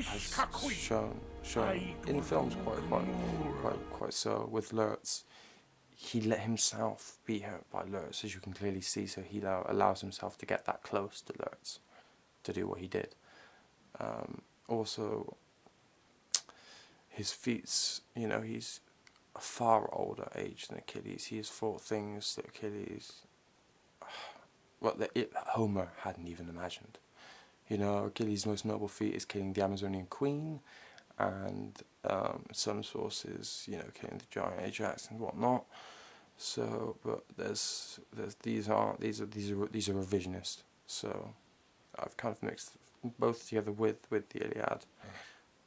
has shown in films quite so with Lurtz. He let himself be hurt by Lurtz, as you can clearly see, so he allows himself to get that close to Lurtz to do what he did. Also, his feats, you know, he's a far older age than Achilles. He has fought things that Achilles, well, that Homer hadn't even imagined. You know, Achilles' most noble feat is killing the Amazonian queen, and some sources, you know, killing the giant Ajax and whatnot. So, but these are revisionist. So, I've kind of mixed both together with the Iliad.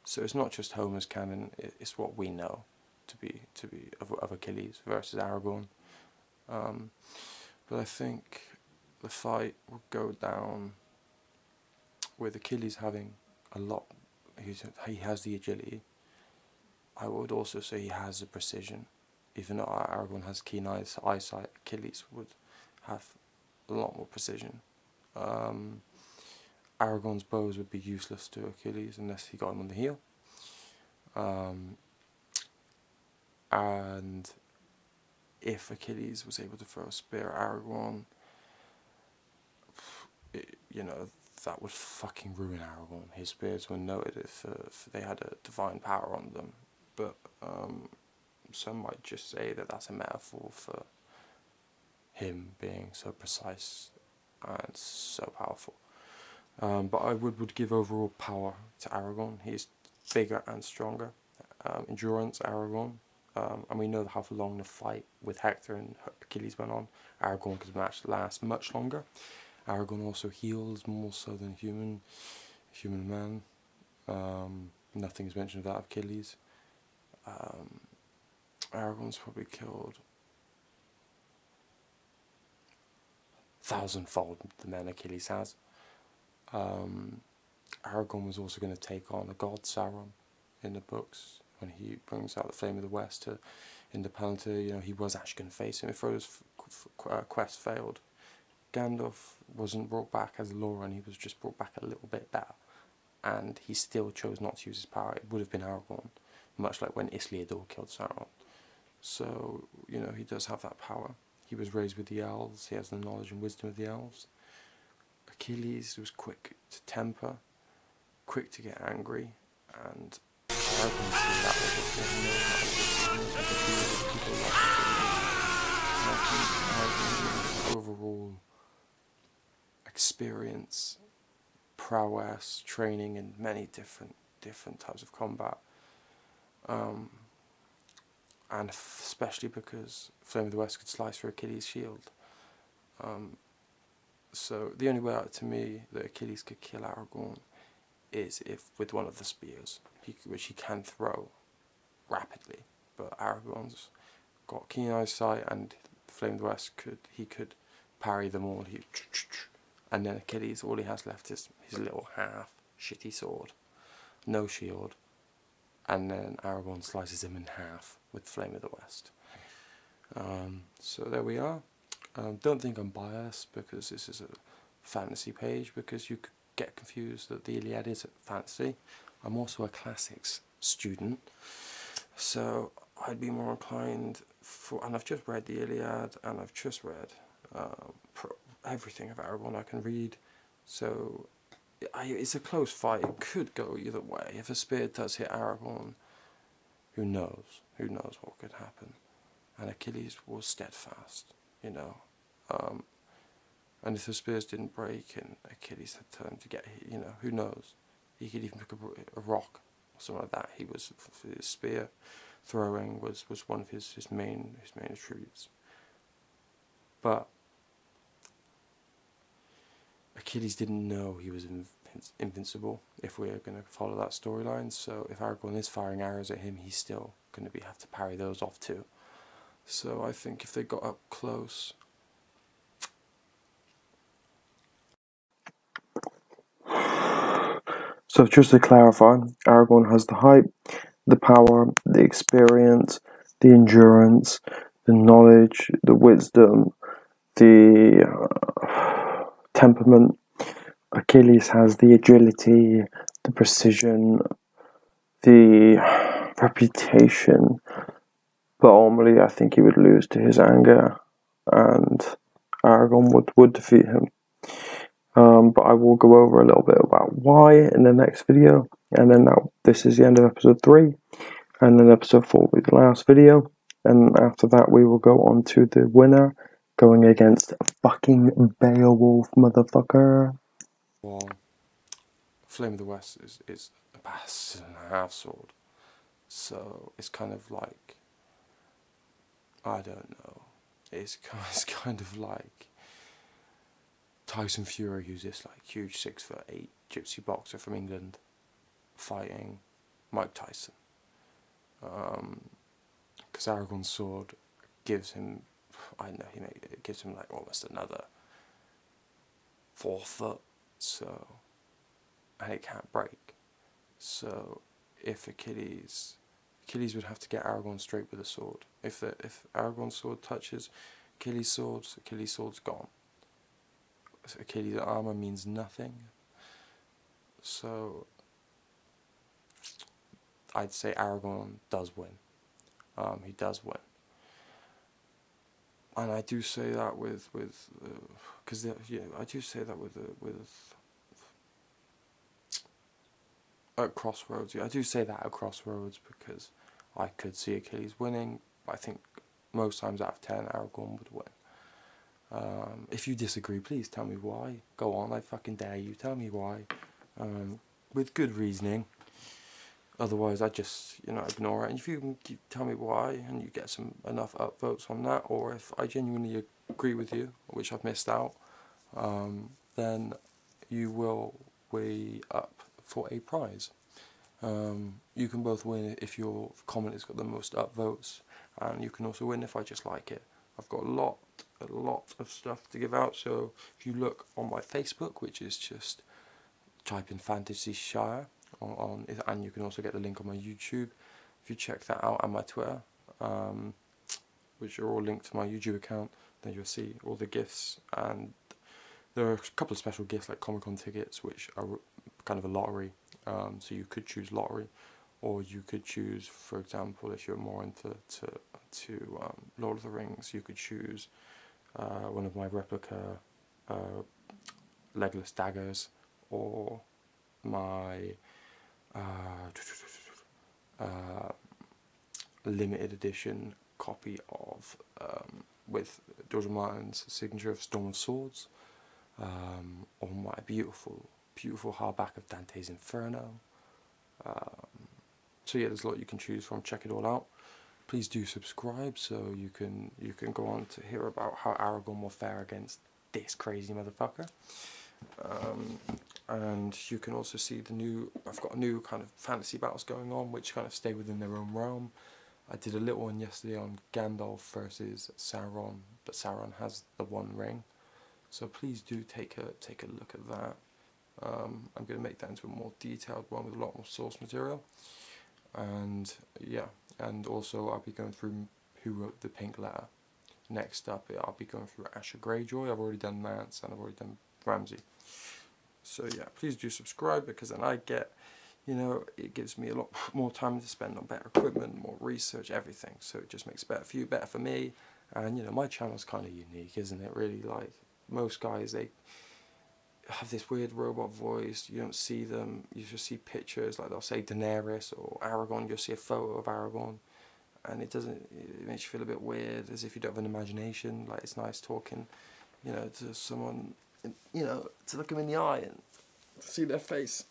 So it's not just Homer's canon; it's what we know to be of Achilles versus Aragorn. But I think the fight will go down with Achilles having a lot. He has the agility. I would also say he has the precision. Even though Aragorn has keen eyesight, Achilles would have a lot more precision. Aragorn's bows would be useless to Achilles unless he got him on the heel. And if Achilles was able to throw a spear at Aragorn, you know, that would fucking ruin Aragorn. His spears were noted if they had a divine power on them. But some might just say that that's a metaphor for him being so precise and so powerful. But I would give overall power to Aragorn. He's bigger and stronger. Endurance, Aragorn. And we know how long the fight with Hector and Achilles went on. Aragorn could last much longer. Aragorn also heals more so than human man. Nothing is mentioned of that of Achilles. Aragorn's probably killed 1,000-fold the men Achilles has. Aragorn was also going to take on the god Sauron in the books when he brings out the Flame of the West in the Palantir. You know, he was actually going to face him if Frodo's quest failed. Gandalf wasn't brought back as Lauren, he was just brought back a little bit better, and he still chose not to use his power. It would have been Aragorn, much like when Iliad killed Sauron. So, you know, he does have that power. He was raised with the elves, he has the knowledge and wisdom of the elves. Achilles was quick to temper, quick to get angry, and Aragorn seen that before he knows how to deal with people like Achilles. Overall experience, prowess, training in many different types of combat, and especially because Flame of the West could slice through Achilles' shield. So the only way out to me that Achilles could kill Aragorn is if with one of the spears, which he can throw rapidly. But Aragorn's got keen eyesight, and Flame of the West could parry them all. And then Achilles, all he has left is his little half shitty sword, no shield, and then Aragorn slices him in half with Flame of the West. So there we are. Don't think I'm biased because this is a fantasy page, because you could get confused that the Iliad is fantasy. I'm also a classics student, so I'd be more inclined for, and I've just read the Iliad, and I've just read everything of Aragorn I can read, so it's a close fight. It could go either way. If a spear does hit Aragorn, who knows what could happen. And Achilles was steadfast, you know, and if the spears didn't break and Achilles had turned to get hit, you know, who knows, he could even pick a rock or something like that. His spear throwing was one of his main attributes. But Achilles didn't know he was invincible, if we're going to follow that storyline. So if Aragorn is firing arrows at him, he's still going to have to parry those off too. So I think if they got up close, so just to clarify, Aragorn has the height, the power, the experience, the endurance, the knowledge, the wisdom, the temperament. Achilles has the agility, the precision, the reputation, but ultimately I think he would lose to his anger, and Aragorn would defeat him. But I will go over a little bit about why in the next video, and then this is the end of episode 3, and then episode 4 will be the last video, and after that we will go on to the winner going against fucking Beowulf, motherfucker. Well, Flame of the West is a bastard and a half sword, so it's kind of like, I don't know, it's kind of like Tyson Fury, who's this like huge 6'8" gypsy boxer from England, fighting Mike Tyson. Because Aragorn's sword gives him, I don't know, it gives him like almost another 4 foot, so, and it can't break. So if Achilles would have to get Aragorn straight with a sword. If Aragorn's sword touches Achilles' sword's gone. So Achilles' armor means nothing. So I'd say Aragorn does win. He does win. And I do say that because I do say that with at Crossroads. I do say that at Crossroads because I could see Achilles winning. But I think most times out of 10, Aragorn would win. If you disagree, please tell me why. Go on, I fucking dare you. Tell me why, with good reasoning. Otherwise, I just, ignore it. And if you can tell me why, and you get enough upvotes on that, or if I genuinely agree with you, which I've missed out, then you will weigh up for a prize. You can both win if your comment has got the most upvotes, and you can also win if I just like it. I've got a lot of stuff to give out. So if you look on my Facebook, which is just type in Fantasy Shire. And you can also get the link on my YouTube if you check that out, and my Twitter, which are all linked to my YouTube account. Then you'll see all the gifts, and there are a couple of special gifts like Comic-Con tickets, which are kind of a lottery. So you could choose lottery, or you could choose, for example, if you're more into Lord of the Rings, you could choose one of my replica Legolas daggers, or my limited edition copy of with George Martin's signature of Storm of Swords, or my beautiful hardback of Dante's Inferno. So yeah, there's a lot you can choose from. Check it all out. Please do subscribe so you can go on to hear about how Aragorn will fare against this crazy motherfucker. And you can also see I've got a new kind of fantasy battles going on, which kind of stay within their own realm. I did a little one yesterday on Gandalf versus Sauron, but Sauron has the One Ring. So please do take a look at that. I'm going to make that into a more detailed one with a lot more source material. And yeah, and also I'll be going through Who Wrote the Pink Letter. Next up, I'll be going through Asher Greyjoy. I've already done Mance, and I've already done Ramsay. So yeah, please do subscribe, because then I get, it gives me a lot more time to spend on better equipment, more research, everything. So it just makes it better for you, better for me. And my channel's kind of unique, isn't it? Really, like most guys, they have this weird robot voice. You don't see them. You just see pictures, like they'll say Daenerys or Aragorn. You'll see a photo of Aragorn, and it makes you feel a bit weird, as if you don't have an imagination. Like, it's nice talking, to someone, to look them in the eye and see their face.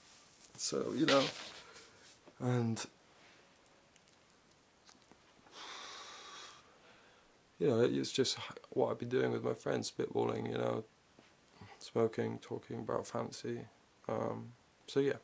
So, and it's just what I've been doing with my friends, spitballing, smoking, talking about fantasy. So yeah.